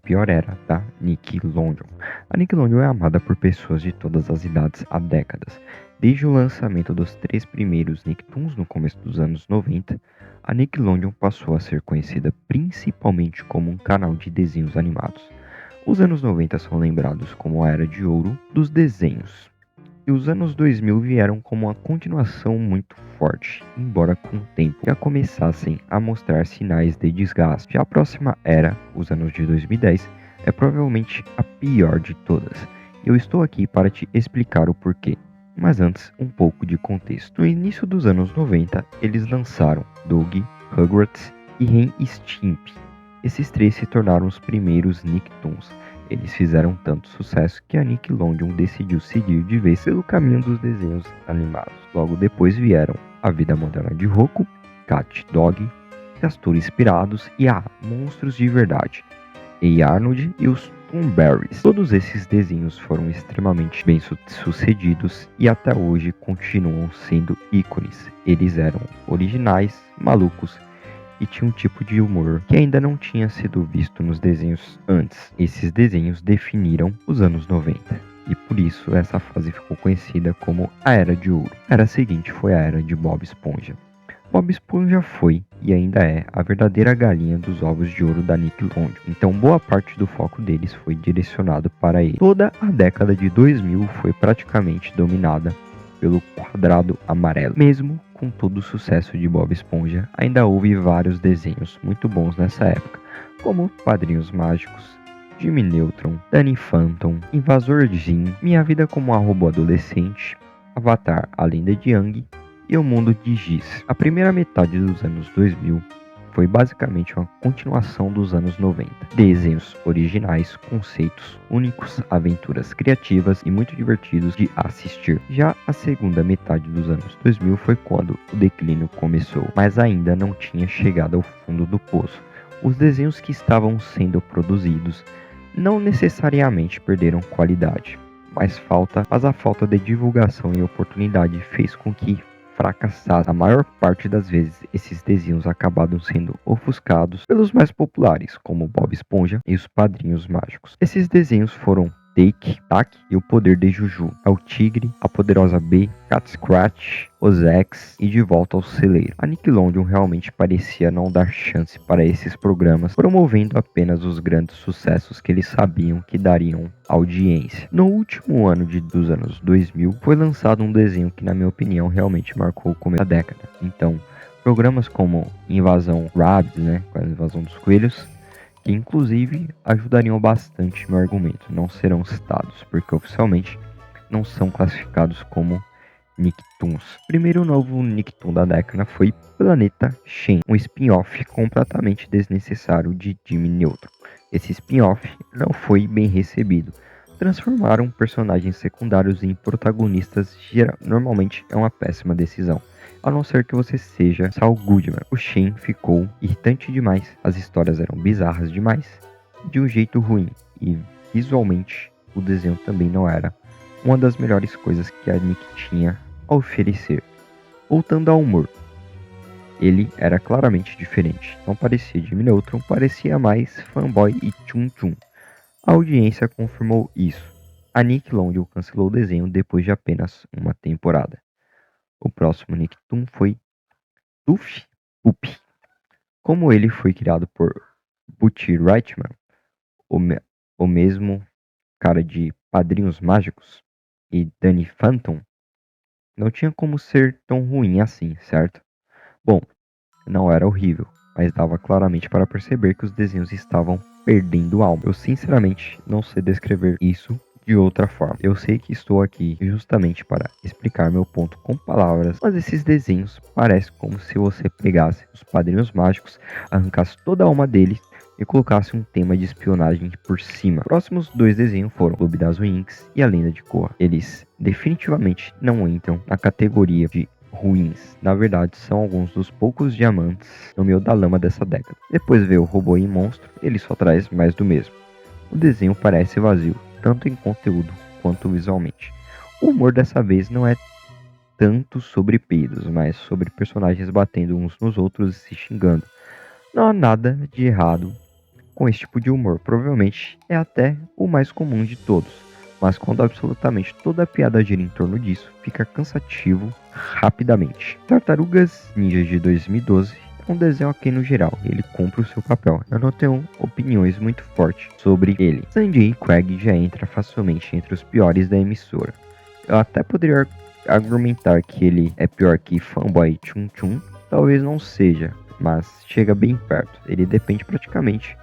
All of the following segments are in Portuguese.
pior era da Nickelodeon. A Nickelodeon é amada por pessoas de todas as idades há décadas. Desde o lançamento dos 3 primeiros Nicktoons no começo dos anos 90, a Nickelodeon passou a ser conhecida principalmente como um canal de desenhos animados. Os anos 90 são lembrados como a era de ouro dos desenhos. E os anos 2000 vieram como uma continuação muito forte, embora com o tempo já começassem a mostrar sinais de desgaste. Já a próxima era, os anos de 2010, é provavelmente a pior de todas. Eu estou aqui para te explicar o porquê. Mas antes, um pouco de contexto. No início dos anos 90, eles lançaram Doug, Rugrats e Ren e Stimpy. Esses 3 se tornaram os primeiros Nicktoons. Eles fizeram tanto sucesso que a Nickelodeon decidiu seguir de vez pelo caminho dos desenhos animados. Logo depois vieram A Vida Moderna de Rocco, Cat Dog, Castores Inspirados e Monstros de Verdade, Ei Arnold e os Toonberries. Todos esses desenhos foram extremamente bem sucedidos e até hoje continuam sendo ícones. Eles eram originais, malucos e tinha um tipo de humor que ainda não tinha sido visto nos desenhos antes. Esses desenhos definiram os anos 90 e por isso essa fase ficou conhecida como a Era de Ouro. A era seguinte foi a Era de Bob Esponja. Bob Esponja foi e ainda é a verdadeira galinha dos ovos de ouro da Nickelodeon, então boa parte do foco deles foi direcionado para ele. Toda a década de 2000 foi praticamente dominada pelo quadrado amarelo. Mesmo com todo o sucesso de Bob Esponja, ainda houve vários desenhos muito bons nessa época, como Padrinhos Mágicos, Jimmy Neutron, Danny Phantom, Invasor Jim, Minha Vida como uma Robô Adolescente, Avatar, A Lenda de Aang e O Mundo de Giz. A primeira metade dos anos 2000 foi basicamente uma continuação dos anos 90. Desenhos originais, conceitos únicos, aventuras criativas e muito divertidos de assistir. Já a segunda metade dos anos 2000 foi quando o declínio começou, mas ainda não tinha chegado ao fundo do poço. Os desenhos que estavam sendo produzidos não necessariamente perderam qualidade, mas a falta de divulgação e oportunidade fez com que fracassados. A maior parte das vezes, esses desenhos acabaram sendo ofuscados pelos mais populares, como Bob Esponja e os Padrinhos Mágicos. Esses desenhos foram Tak e O Poder de Juju, É o Tigre, A Poderosa B, Cat Scratch, Os X e De Volta ao Celeiro. A Nickelodeon realmente parecia não dar chance para esses programas, promovendo apenas os grandes sucessos que eles sabiam que dariam audiência. No último ano dos anos 2000, foi lançado um desenho que, na minha opinião, realmente marcou o começo da década. Então, programas como Invasão Rabbids, com a invasão dos coelhos, que inclusive ajudariam bastante meu argumento, não serão citados, porque oficialmente não são classificados como Nicktoons. O primeiro novo Nicktoon da década foi Planeta Shen, um spin-off completamente desnecessário de Jimmy Neutron. Esse spin-off não foi bem recebido. Transformaram personagens secundários em protagonistas normalmente é uma péssima decisão, a não ser que você seja Saul Goodman. O Shen ficou irritante demais, as histórias eram bizarras demais, de um jeito ruim, e visualmente o desenho também não era uma das melhores coisas que a Nick tinha a oferecer. Voltando ao humor, ele era claramente diferente, não parecia Jimmy Neutron, parecia mais fanboy e Chum Chum. A audiência confirmou isso. A Nickelodeon cancelou o desenho depois de apenas uma temporada. O próximo Nicktoon foi Tuff Pup. Como ele foi criado por Butch Reitman, o mesmo cara de Padrinhos Mágicos, e Danny Phantom, não tinha como ser tão ruim assim, certo? Bom, não era horrível, mas dava claramente para perceber que os desenhos estavam perdendo alma. Eu sinceramente não sei descrever isso de outra forma. Eu sei que estou aqui justamente para explicar meu ponto com palavras, mas esses desenhos parecem como se você pegasse os Padrinhos Mágicos, arrancasse toda a alma deles e colocasse um tema de espionagem por cima. Os próximos 2 desenhos foram Clube das Winx e A Lenda de Korra. Eles definitivamente não entram na categoria de ruins. Na verdade, são alguns dos poucos diamantes no meio da lama dessa década. Depois veio o Robô e Monstro, ele só traz mais do mesmo. O desenho parece vazio, tanto em conteúdo quanto visualmente. O humor dessa vez não é tanto sobre peidos, mas sobre personagens batendo uns nos outros e se xingando. Não há nada de errado com esse tipo de humor. Provavelmente é até o mais comum de todos. Mas quando absolutamente toda a piada gira em torno disso, fica cansativo rapidamente. Tartarugas Ninjas de 2012 é um desenho ok no geral, ele cumpre o seu papel. Eu não tenho opiniões muito fortes sobre ele. Sanjay Craig já entra facilmente entre os piores da emissora. Eu até poderia argumentar que ele é pior que Fanboy Chun Chun, talvez não seja, mas chega bem perto. Ele depende praticamente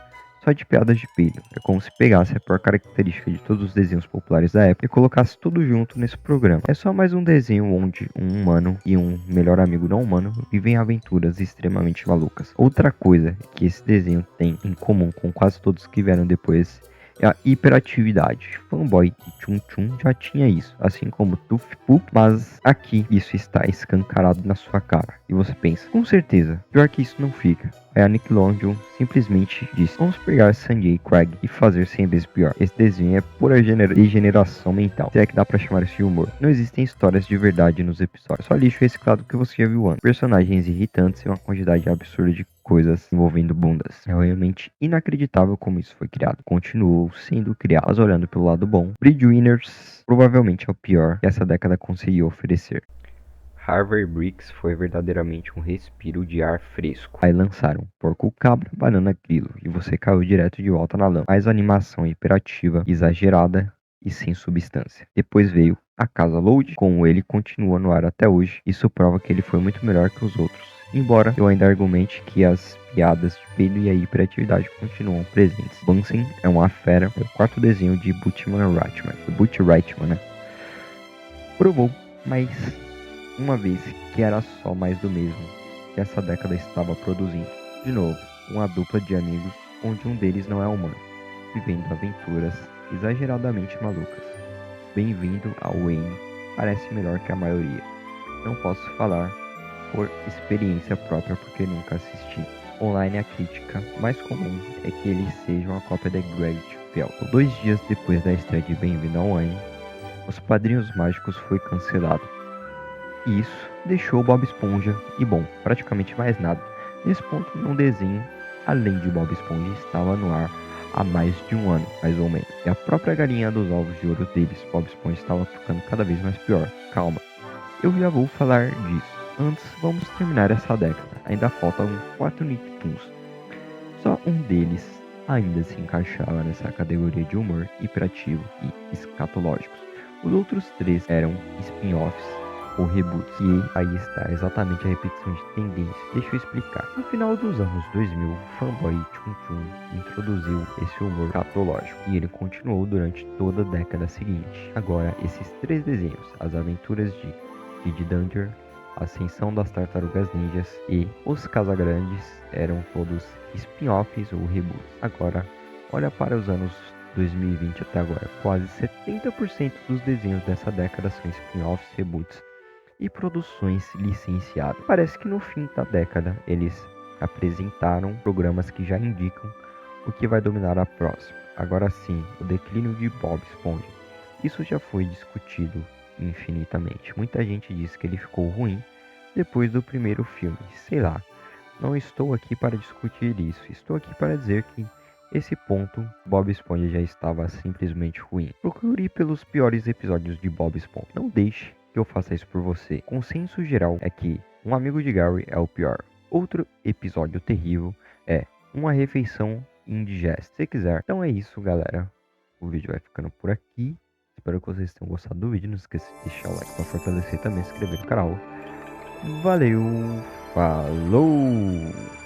só de piadas de peido. É como se pegasse a pior característica de todos os desenhos populares da época e colocasse tudo junto nesse programa. É só mais um desenho onde um humano e um melhor amigo não humano vivem aventuras extremamente malucas. Outra coisa que esse desenho tem em comum com quase todos que vieram depois é a hiperatividade. Fanboy e Chun Chun já tinha isso, assim como Tuf Pup, mas aqui isso está escancarado na sua cara. E você pensa, com certeza, pior que isso não fica. Aí a Nickelodeon simplesmente disse: vamos pegar Sanjay Craig e fazer 100 vezes pior. Esse desenho é pura degeneração mental. Se é que dá pra chamar isso de humor. Não existem histórias de verdade nos episódios. Só lixo reciclado que você já viu antes. Personagens irritantes e uma quantidade absurda de coisas envolvendo bundas. É realmente inacreditável como isso foi criado. Continuou sendo criado. Mas olhando pelo lado bom, Breadwinners provavelmente é o pior que essa década conseguiu oferecer. Harvard Bricks foi verdadeiramente um respiro de ar fresco. Aí lançaram Porco Cabra, Banana Grilo e você caiu direto de volta na lama. Mais animação hiperativa, exagerada e sem substância. Depois veio A Casa Load, como ele continua no ar até hoje. Isso prova que ele foi muito melhor que os outros. Embora eu ainda argumente que as piadas de peido e a hiperatividade continuam presentes. Bunsen é uma fera, é o quarto desenho de Butchman Ratchman. Butch Ratchman, né? Provou, mas uma vez que era só mais do mesmo que essa década estava produzindo. De novo, uma dupla de amigos onde um deles não é humano, vivendo aventuras exageradamente malucas. Bem-vindo ao Wayne, parece melhor que a maioria. Não posso falar por experiência própria porque nunca assisti. Online a crítica mais comum é que ele seja uma cópia de Gravity Falls. 2 dias depois da estreia de Bem-vindo ao Wayne, Os Padrinhos Mágicos foi cancelado. E isso deixou Bob Esponja e, bom, praticamente mais nada. Nesse ponto, um desenho, além de Bob Esponja, estava no ar há mais de um ano, mais ou menos. E a própria galinha dos ovos de ouro deles, Bob Esponja, estava ficando cada vez mais pior. Calma, eu já vou falar disso. Antes, vamos terminar essa década. Ainda faltam 4 Nicktoons. Só um deles ainda se encaixava nessa categoria de humor hiperativo e escatológicos. Os outros 3 eram spin-offs ou reboots. E aí está exatamente a repetição de tendência. Deixa eu explicar. No final dos anos 2000, Fanboy Chun Chun introduziu esse humor catológico e ele continuou durante toda a década seguinte. Agora, esses 3 desenhos, As Aventuras de Kid Danger, A Ascensão das Tartarugas Ninjas e Os Casagrandes, eram todos spin-offs ou reboots. Agora, olha para os anos 2020 até agora. Quase 70% dos desenhos dessa década são spin-offs, reboots e produções licenciadas. Parece que no fim da década eles apresentaram programas que já indicam o que vai dominar a próxima. Agora sim, o declínio de Bob Esponja. Isso já foi discutido infinitamente. Muita gente diz que ele ficou ruim depois do primeiro filme. Sei lá, não estou aqui para discutir isso. Estou aqui para dizer que esse ponto, Bob Esponja já estava simplesmente ruim. Procure pelos piores episódios de Bob Esponja. Não deixe que eu faça isso por você. Consenso geral é que Um Amigo de Gary é o pior. Outro episódio terrível é Uma Refeição Indigesta. Se quiser. Então é isso, galera. O vídeo vai ficando por aqui. Espero que vocês tenham gostado do vídeo. Não esqueça de deixar o like para fortalecer e também se inscrever no canal. Valeu, falou!